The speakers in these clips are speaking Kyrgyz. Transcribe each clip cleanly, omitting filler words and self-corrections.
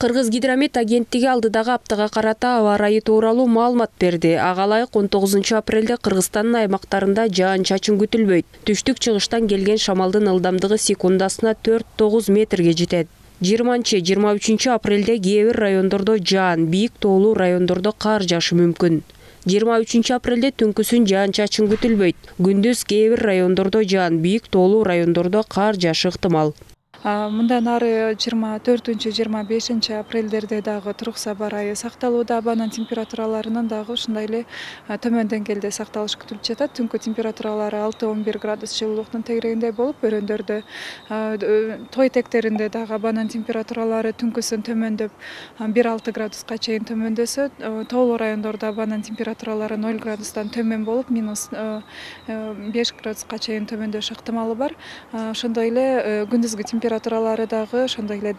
Кыргыз гидромет агенттиги алдыдагы аптага карата аба ырайы тууралуу маалымат берди. Ага ылайык 19 апрелде Кыргызстандын аймактарында жаан-чачын күтүлбөйт. Түштүк-чыгыштан келген шамалдын ылдамдыгы секундасына 4-9 метрге жетет. 20-23 апрелде кээ бир райондордо жаан, бийик тоолуу райондордо кар жаашы мүмкүн. 23 апрелде түнкүсүн жаан-чачын күтүлбөйт. Күндүз кээ бир райондордо жаан, бийик тоолуу райондордо кар жаашы ыктымал. Мындан ары 24-25 апрелдерде дагы турук аба ырайы сакталууда. Абанын температураларынын дагы ушундай эле төмөн деңгээлде сакталышы күтүлүп жатат. Түнкү температуралары 6-11 градус жылуулуктун тегерегинде болуп, өрөндөрдө, той тектеринде дагы абанын температуралары түнкүсүн төмөндөп 1-6 градуска чейин төмөндөсө, тоолуу райондордо абанын температуралары 0 градустан төмөн болуп, -5 градуска чейин төмөндөшү ыктымалы бар. Ошондой эле күндүзгү температуралары дагы ошондой эле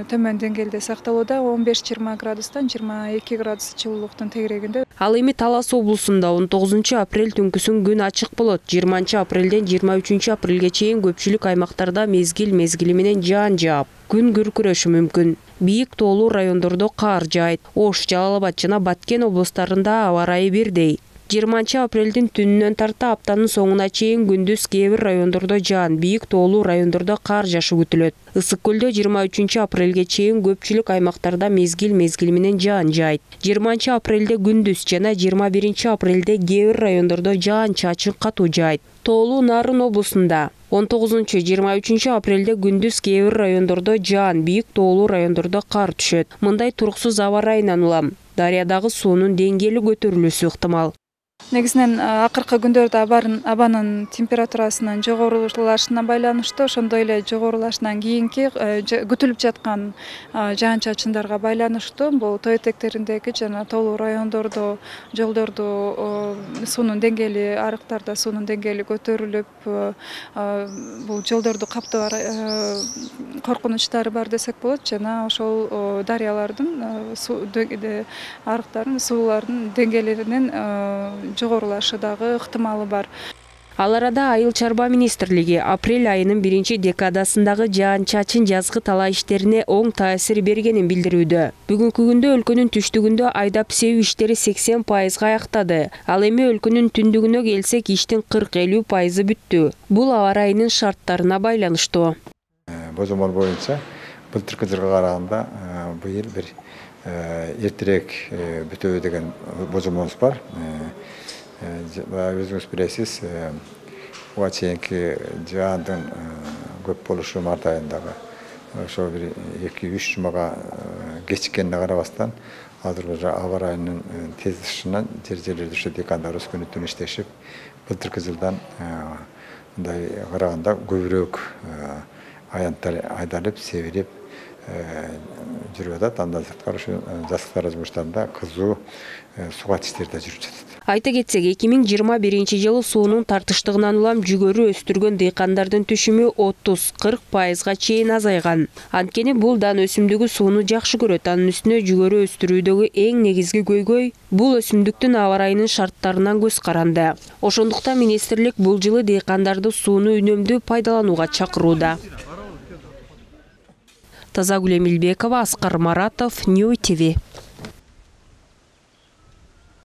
төмөн деңгээлде сакталууда, 15-20 градустан 22 градус жылуулуктун тегерегинде. Ал эми Талас облусунда 19 апрель түнкүсүн күн ачык болот. 20 апрелден 23 апрелге чейин көпчүлүк аймактарда мезгил менен жаан жаап, күн күркүрөшү мүмкүн. Бийик тоолуу райондордо кар жаайт. Ош, Жалал Абад жана Баткен облустарында аба ырайы бирдей. 20 апрелдин түнүнөн тарта аптанын соңуна чейин күндүз кээ бир райондордо жаан, бийик тоолуу райондордо кар жаашы күтүлөт. Ысык көлдө 23 апрелге чейин көпчүлүк аймактарда мезгил менен жаан жаайт. 20 апрелде күндүз жана 21 апрелде кээ бир райондордо жаан-чачын катуу жаайт. Тоолуу Нарын облусунда 19-23 апрелде күндүз кээ бир райондордо жаан, бийик тоолуу райондордо кар түшөт. Мындай туруксуз аба ырайынан улам дарыядагы суунун деңгээли көтөрүлүшү ыктымал. Негизинен акыркы күндөрдө абанын температурасынын жогорулашына байланыштуу, ошондой эле жогорулашынан кийинки күтүлүп жаткан жаан-чачындарга байланыштуу бул той этектериндеги жана тоолуу райондордо, жолдордо суунун деңгээли, арыктарда суунун деңгээли көтөрүлүп, бул жолдорду каптоо коркунучтары бар десек болот, жана ошол дарыялардын арыктардын, суулардын деңгээлеринин жогорулашы дагы ыктымалы бар. Ал арада Айыл чарба министрлиги апрель айынын 1 декадасындагы жаан-чачын жазгы талаа иштерине оң таасир бергенин билдирүүдө. Бүгүнкү күндө өлкөнүн түштүгүндө айдап себүү иштери 80% аяктады. Ал эми өлкөнүн түндүгүнө келсек, иштин 40-50% бүттү. Бул аба ырайынын шарттарына байланыштуу. Божомол боюнча былтыркы жылга караганда быйыл бир эртерээк бүтөбү деген божомолубуз бар. Өзүңүз билесиз, буга чейинки жаандын көп болушу март айындагы ошо бир 2-3 жумага кечиккенине карабастан, азыр аба ырайынын тезлешинен жерлерде ушу декандарыбыз күнү түн иштешип, былтыркы жылдан мындай караганда көбүрөөк аянттар айдалып, себилип жүрүп атат. Андан сырткары ушу жазыктар жумуштарында кызуу сугат иштери да жүрүп жатат. Айта кетсек, 2021 жылы суунун тартыштыгынан улам жүгөрү өстүргөн дыйкандардын түшүмү 30-40%га чейин азайган. Анткени бул дан өсүмдүгү сууну жакшы көрөт. Анын үстүнө жүгөрү өстүрүүдөгү эң негизги көйгөй бул өсүмдүктүн аба ырайынын шарттарынан көз каранды. Ошондуктан министрлик бул жылы дыйкандарды сууну үнөмдүү пайдаланууга чакырууда. Тазагүл Эмилбекова, Аскар Маратов, Нью ТВ.